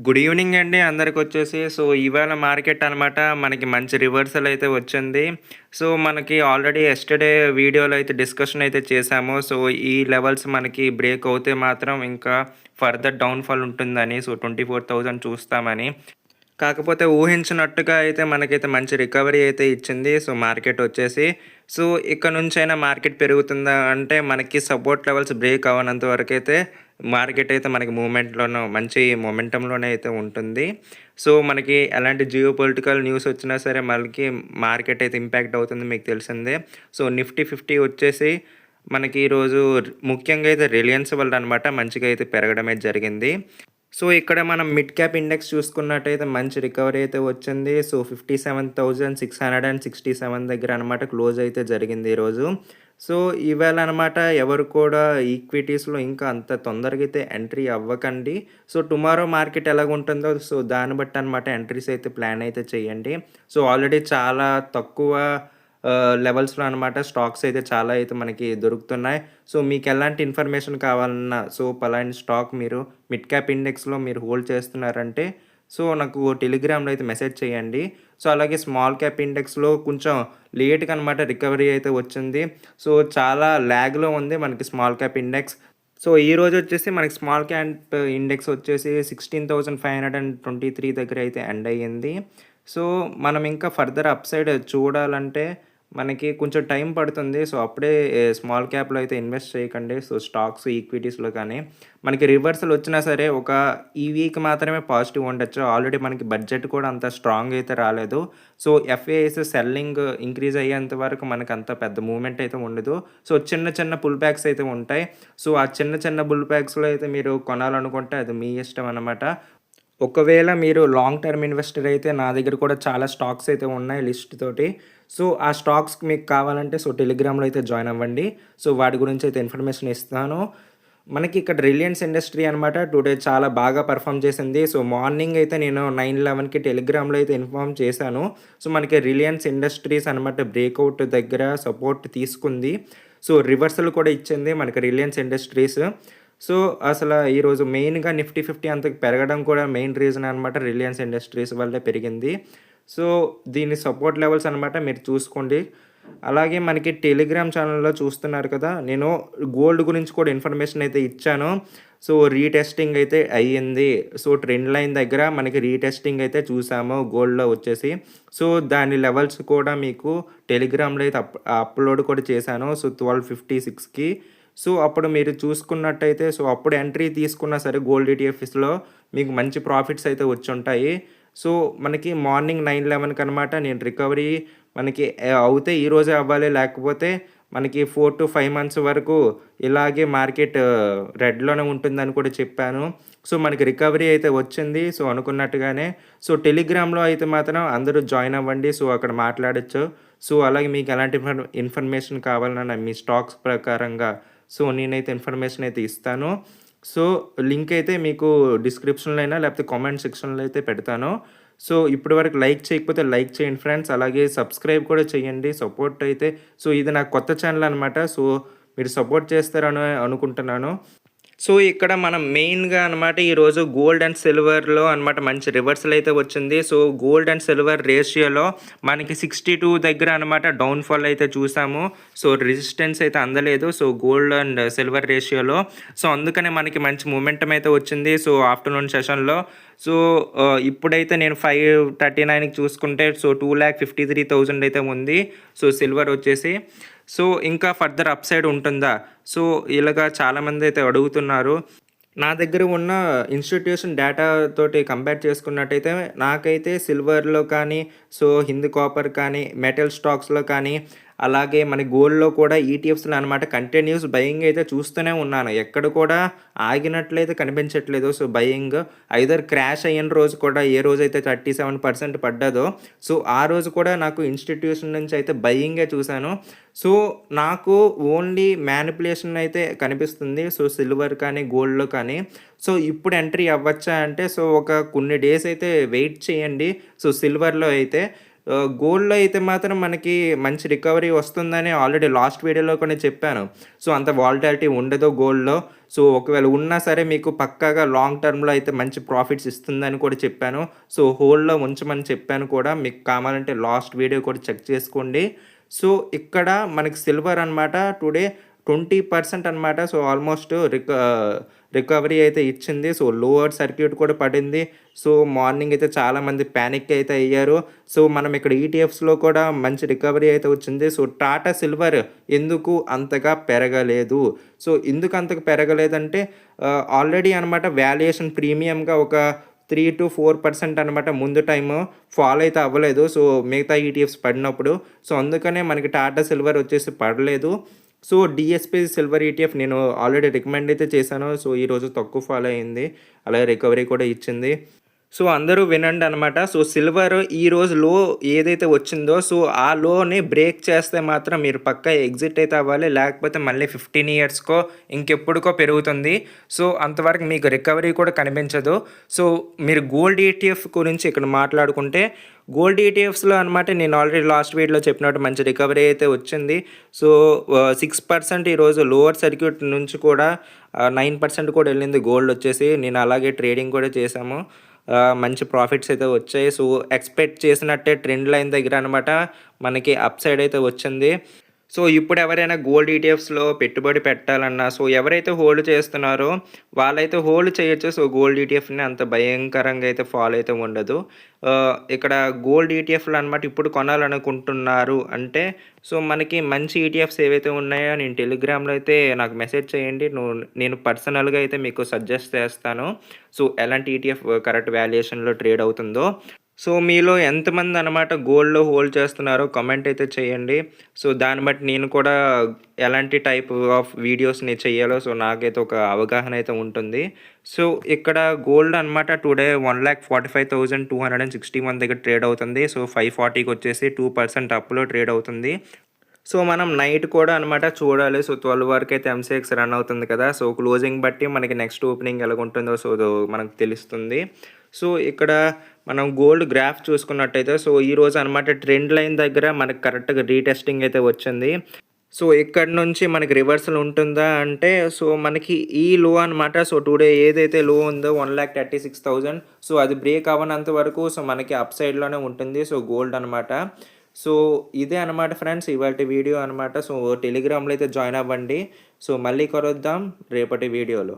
Good evening అండి అందరికొచ్చేసి. ఇవాళ market అనమాట మనకి మంచి రివర్సల్ అయితే వచ్చింది. మనకి ఆల్రెడీ యెస్టర్‌డే వీడియోలో అయితే డిస్కషన్ అయితే చేశాము. ఈ లెవెల్స్ మనకి బ్రేక్ అవుతే మాత్రం ఇంకా ఫర్దర్ డౌన్‌ఫాల్ ఉంటుందని. 24,000 చూస్తామని. కాకపోతే ఊహించినట్టుగా అయితే మనకైతే మంచి రికవరీ అయితే ఇచ్చింది. మార్కెట్ వచ్చేసి. ఇక నుంచైనా మార్కెట్ పెరుగుతుందా అంటే మనకి సపోర్ట్ లెవెల్స్ బ్రేక్ అవ్వనంత వరకైతే మార్కెట్ అయితే మనకి మూవ్‌మెంట్‌లోనో మంచి మొమెంటంలోనే అయితే ఉంటుంది. మనకి ఎలాంటి జియోపొలిటికల్ న్యూస్ వచ్చినా సరే మనకి మార్కెట్ అయితే ఇంపాక్ట్ అవుతుంది మీకు తెలిసిందే. నిఫ్టీ 50 వచ్చేసి మనకి ఈరోజు ముఖ్యంగా అయితే రిలయన్స్ వల్ల అనమాట మంచిగా అయితే పెరగడం అయితే జరిగింది. ఇక్కడ మనం మిడ్ క్యాప్ ఇండెక్స్ చూసుకున్నట్టయితే మంచి రికవరీ అయితే వచ్చింది. 57,667 దగ్గర అనమాట క్లోజ్ అయితే జరిగింది ఈరోజు. ఇవాళ అనమాట ఎవరు కూడా ఈక్విటీస్‌లో ఇంకా అంత తొందరగా అయితే ఎంట్రీ అవ్వకండి. టుమారో మార్కెట్ ఎలాగుంటుందో దాన్ని బట్టి అనమాట ఎంట్రీస్ అయితే ప్లాన్ అయితే చేయండి. ఆల్రెడీ చాలా తక్కువ లెవెల్స్‌లో అనమాట స్టాక్స్ అయితే చాలా అయితే మనకి దొరుకుతున్నాయి. మీకెలాంటి ఇన్ఫర్మేషన్ కావాలన్నా పలానా స్టాక్ మీరు మిడ్ క్యాప్ ఇండెక్స్‌లో మీరు హోల్డ్ చేస్తున్నారంటే నాకు టెలిగ్రామ్‌లో అయితే మెసేజ్ చేయండి. అలాగే స్మాల్ క్యాప్ ఇండెక్స్‌లో కొంచెం లేట్‌గా అనమాట రికవరీ అయితే వచ్చింది. చాలా ల్యాగ్‌లో ఉంది మనకి స్మాల్ క్యాప్ ఇండెక్స్. ఈరోజు వచ్చేసి మనకి స్మాల్ క్యాప్ ఇండెక్స్ వచ్చేసి 16,523 దగ్గర అయితే ఎండ్ అయ్యింది. మనం ఇంకా ఫర్దర్ అప్‌సైడ్ చూడాలంటే మనకి కొంచెం టైం పడుతుంది. అప్పుడే స్మాల్ క్యాప్‌లో అయితే ఇన్వెస్ట్ చేయకండి. స్టాక్స్, ఈక్విటీస్‌లో కానీ మనకి రివర్సల్ వచ్చినా సరే ఈ వీక్ మాత్రమే పాజిటివ్ ఉండొచ్చు. ఆల్రెడీ మనకి బడ్జెట్ కూడా అంత స్ట్రాంగ్ అయితే రాలేదు. ఎఫ్ఐఐస్ సెల్లింగ్ ఇంక్రీజ్ అయ్యేంత వరకు మనకు అంత పెద్ద మూవ్‌మెంట్ అయితే ఉండదు. చిన్న చిన్న పుల్ బ్యాక్స్ అయితే ఉంటాయి. ఆ చిన్న చిన్న బుల్ బ్యాక్స్‌లో అయితే మీరు కొనాలనుకుంటే అది మీ ఇష్టం అనమాట. ఒకవేళ మీరు లాంగ్ టర్మ్ ఇన్వెస్టర్ అయితే నా దగ్గర కూడా చాలా స్టాక్స్ అయితే ఉన్నాయి లిస్ట్ తోటి. ఆ స్టాక్స్‌కి మీకు కావాలంటే టెలిగ్రామ్‌లో అయితే జాయిన్ అవ్వండి. వాటి గురించి అయితే ఇన్ఫర్మేషన్ ఇస్తాను. మనకి ఇక్కడ రిలయన్స్ ఇండస్ట్రీ అనమాట టుడే చాలా బాగా పెర్ఫార్మ్ చేసింది. మార్నింగ్ అయితే నేను 9:11కి టెలిగ్రామ్‌లో అయితే ఇన్ఫార్మ్ చేశాను. మనకి రిలయన్స్ ఇండస్ట్రీస్ అనమాట బ్రేక్అవుట్ దగ్గర సపోర్ట్ తీసుకుంది. రివర్సల్ కూడా ఇచ్చింది మనకి రిలయన్స్ ఇండస్ట్రీస్. అసల ఈరోజు మెయిన్‌గా నిఫ్టీ 50 అంత పెరగడం కూడా మెయిన్ రీజన్ అనమాట రిలయన్స్ ఇండస్ట్రీస్ వల్లే పెరిగింది. దీని సపోర్ట్ లెవెల్స్ అనమాట మీరు చూసుకోండి. అలాగే మనకి టెలిగ్రామ్ ఛానల్‌లో చూస్తున్నారు కదా! నేను గోల్డ్ గురించి కూడా ఇన్ఫర్మేషన్ అయితే ఇచ్చాను. రీటెస్టింగ్ అయితే అయ్యింది. ట్రెండ్ లైన్ దగ్గర మనకి రీటెస్టింగ్ అయితే చూసాము గోల్డ్‌లో వచ్చేసి. దాని లెవెల్స్ కూడా మీకు టెలిగ్రామ్‌లో అయితే అప్‌లోడ్ కూడా చేశాను. 12:56కి. అప్పుడు మీరు చూసుకున్నట్టయితే అప్పుడు ఎంట్రీ తీసుకున్నా సరే గోల్డ్ ఈటీఎఫ్స్‌లో మీకు మంచి ప్రాఫిట్స్ అయితే వచ్చుంటాయి. మనకి మార్నింగ్ 9:11 అనమాట నేను రికవరీ మనకి అవుతే ఈరోజే అవ్వాలి. లేకపోతే మనకి 4-5 మంత్స్ వరకు ఇలాగే మార్కెట్ రెడ్‌లోనే ఉంటుందని కూడా చెప్పాను. మనకి రికవరీ అయితే వచ్చింది. అనుకున్నట్టుగానే. టెలిగ్రామ్‌లో అయితే మాత్రం అందరూ జాయిన్ అవ్వండి. అక్కడ మాట్లాడొచ్చు. అలాగే మీకు ఎలాంటి ఇన్ఫర్మేషన్ కావాలన్నా మీ స్టాక్స్ ప్రకారంగా నేనైతే ఇన్ఫర్మేషన్ అయితే ఇస్తాను. లింక్ అయితే మీకు డిస్క్రిప్షన్‌లో అయినా లేకపోతే కామెంట్ సెక్షన్‌లో అయితే పెడతాను. ఇప్పటి వరకు లైక్ చేయకపోతే లైక్ చేయండి ఫ్రెండ్స్. అలాగే సబ్స్క్రైబ్ కూడా చేయండి. సపోర్ట్ అయితే ఇది నా కొత్త ఛానల్ అనమాట. మీరు సపోర్ట్ చేస్తారని అనుకుంటున్నాను. ఇక్కడ మనం మెయిన్‌గా అనమాట ఈరోజు గోల్డ్ అండ్ సిల్వర్‌లో అనమాట మంచి రివర్సల్ అయితే వచ్చింది. గోల్డ్ అండ్ సిల్వర్ రేషియోలో మనకి 62 దగ్గర అనమాట డౌన్‌ఫాల్ అయితే చూసాము. రెసిస్టెన్స్ అయితే అందలేదు. గోల్డ్ అండ్ సిల్వర్ రేషియోలో. అందుకనే మనకి మంచి మొమెంటం అయితే వచ్చింది. ఆఫ్టర్‌నూన్ సెషన్‌లో. ఇప్పుడైతే నేను 5:39కి చూసుకుంటే 2,53,000 అయితే ఉంది. సిల్వర్ వచ్చేసి. ఇంకా ఫర్దర్ అప్‌సైడ్ ఉంటుందా? ఇలాగా చాలామంది అయితే అడుగుతున్నారు. నా దగ్గర ఉన్న ఇన్‌స్టిట్యూషన్ డేటా తోటి కంపేర్ చేసుకున్నట్టయితే నాకైతే సిల్వర్‌లో కానీ, హిందూ కాపర్ కానీ, మెటల్ స్టాక్స్‌లో కానీ, అలాగే మన గోల్డ్‌లో కూడా ఈటీఎఫ్స్‌లో అనమాట కంటిన్యూస్ బయింగ్ అయితే చూస్తూనే ఉన్నాను. ఎక్కడ కూడా ఆగినట్లయితే కనిపించట్లేదు. బయింగ్ ఐదర్ క్రాష్ అయిన రోజు కూడా ఏ రోజైతే 37% పడ్డదో ఆ రోజు కూడా నాకు ఇన్‌స్టిట్యూషన్ నుంచి అయితే బయింగే చూశాను. నాకు ఓన్లీ మ్యానిపులేషన్ అయితే కనిపిస్తుంది. సిల్వర్ కానీ, గోల్డ్‌లో కానీ. ఇప్పుడు ఎంట్రీ అవ్వచ్చా అంటే ఒక కొన్ని డేస్ అయితే వెయిట్ చేయండి. సిల్వర్‌లో అయితే గోల్డ్‌లో అయితే మాత్రం మనకి మంచి రికవరీ వస్తుందని ఆల్రెడీ లాస్ట్ వీడియోలో కూడా చెప్పాను. సో, అంత వాలటాలిటీ ఉండదు గోల్డ్‌లో. సో, ఒకవేళ ఉన్నా సరే మీకు పక్కాగా లాంగ్ టర్మ్‌లో అయితే మంచి ప్రాఫిట్స్ ఇస్తుందని కూడా చెప్పాను. సో, హోల్డ్‌లో ఉంచమని చెప్పాను కూడా. మీకు కావాలంటే లాస్ట్ వీడియో కూడా చెక్ చేసుకోండి. సో, ఇక్కడ మనకి సిల్వర్ అనమాట టుడే 20% అనమాట. సో, ఆల్మోస్ట్ రికవరీ అయితే ఇచ్చింది. సో, లోవర్ సర్క్యూట్ కూడా పడింది. సో, మార్నింగ్ అయితే చాలామంది పానిక్ అయితే అయ్యారు. సో, మనం ఇక్కడ ఈటీఎఫ్స్‌లో కూడా మంచి రికవరీ అయితే వచ్చింది. సో, టాటా సిల్వర్ ఎందుకు అంతగా పెరగలేదు? సో, ఎందుకు అంతగా పెరగలేదంటే ఆల్రెడీ అనమాట వాల్యుయేషన్ ప్రీమియంగా ఒక 3-4% అనమాట ముందు టైము ఫాలో అయితే అవ్వలేదు. సో, మిగతా ఈటీఎఫ్స్ పడినప్పుడు. సో, అందుకనే మనకి టాటా సిల్వర్ వచ్చేసి పడలేదు. సో, డీఎస్‌పీ సిల్వర్ ఈటీఎఫ్ నేను ఆల్రెడీ రికమెండ్ అయితే చేశాను. సో, ఈరోజు తక్కువ ఫాలో అయింది. అలాగే రికవరీ కూడా ఇచ్చింది. సో, అందరూ వినండనమాట. సో, సిల్వర్ ఈరోజు లో ఏదైతే వచ్చిందో, సో, ఆ లోని బ్రేక్ చేస్తే మాత్రం మీరు పక్కా ఎగ్జిట్ అయితే అవ్వాలి. లేకపోతే మళ్ళీ 15 ఇయర్స్‌కో ఇంకెప్పుడుకో పెరుగుతుంది. సో, అంతవరకు మీకు రికవరీ కూడా కనిపించదు. సో, మీరు గోల్డ్ ఈటీఎఫ్ గురించి ఇక్కడ మాట్లాడుకుంటే, గోల్డ్ ఈటీఎఫ్స్‌లో అనమాట నేను ఆల్రెడీ లాస్ట్ వీడియోలో చెప్పినట్టు మంచి రికవరీ అయితే వచ్చింది. సో, 6% ఈరోజు లోవర్ సర్క్యూట్ నుంచి కూడా 9% కూడా వెళ్ళింది గోల్డ్ వచ్చేసి. నేను అలాగే ట్రేడింగ్ కూడా చేశాము. మంచి ప్రాఫిట్స్ అయితే వచ్చాయి. సో, ఎక్స్‌పెక్ట్ చేసినట్టే ట్రెండ్ లైన్ దగ్గర అనమాట మనకి అప్ సైడ్ అయితే వచ్చింది. సో, ఇప్పుడు ఎవరైనా గోల్డ్ ఈటీఎఫ్స్‌లో పెట్టుబడి పెట్టాలన్నా, సో, ఎవరైతే హోల్డ్ చేస్తున్నారో వాళ్ళైతే హోల్డ్ చేయొచ్చు. సో, గోల్డ్ ఈటీఎఫ్‌ని అంత భయంకరంగా అయితే ఫాలో అయితే ఉండదు. ఇక్కడ గోల్డ్ ఈటీఎఫ్‌లు అనమాట ఇప్పుడు కొనాలనుకుంటున్నారు అంటే, సో, మనకి మంచి ఈటీఎఫ్స్ ఏవైతే ఉన్నాయో నేను టెలిగ్రామ్‌లో అయితే నాకు మెసేజ్ చేయండి. నేను పర్సనల్‌గా అయితే మీకు సజెస్ట్ చేస్తాను. సో, ఎలాంటి ఈటీఎఫ్ కరెక్ట్ వాల్యుయేషన్‌లో ట్రేడ్ అవుతుందో. సో, మీలో ఎంతమంది అనమాట గోల్డ్‌లో హోల్డ్ చేస్తున్నారో కామెంట్ అయితే చేయండి. సో, దాన్ని బట్టి నేను కూడా ఎలాంటి టైప్ ఆఫ్ వీడియోస్‌ని చేయాలో సో, నాకైతే ఒక అవగాహన అయితే ఉంటుంది. సో, ఇక్కడ గోల్డ్ అనమాట టుడే 1,45,261 దగ్గర ట్రేడ్ అవుతుంది. సో, 540కి వచ్చేసి 2% అప్‌లో ట్రేడ్ అవుతుంది. సో, మనం నైట్ కూడా అనమాట చూడాలి. సో, 12 వరకైతే ఎంసీఎక్స్ రన్ అవుతుంది కదా! సో, క్లోజింగ్ బట్టి మనకి నెక్స్ట్ ఓపెనింగ్ ఎలాగుంటుందో సో, మనకు తెలుస్తుంది. సో, ఇక్కడ మనం గోల్డ్ గ్రాఫ్ చూసుకున్నట్టయితే సో, ఈరోజు అనమాట ట్రెండ్ లైన్ దగ్గర మనకు కరెక్ట్‌గా రీటెస్టింగ్ అయితే వచ్చింది. సో, ఇక్కడి నుంచి మనకి రివర్సల్ ఉంటుందా అంటే, సో, మనకి ఈ లో అనమాట. సో, టుడే ఏదైతే లో ఉందో 1,36,000 సో, అది బ్రేక్ అవ్వనంత వరకు సో, మనకి అప్ సైడ్‌లోనే ఉంటుంది. సో, గోల్డ్ అనమాట. సో, ఇదే అనమాట ఫ్రెండ్స్ ఇవాల్టి వీడియో అనమాట. సో, టెలిగ్రామ్‌లో అయితే జాయిన్ అవ్వండి. సో, మళ్ళీ కలుద్దాం రేపటి వీడియోలో.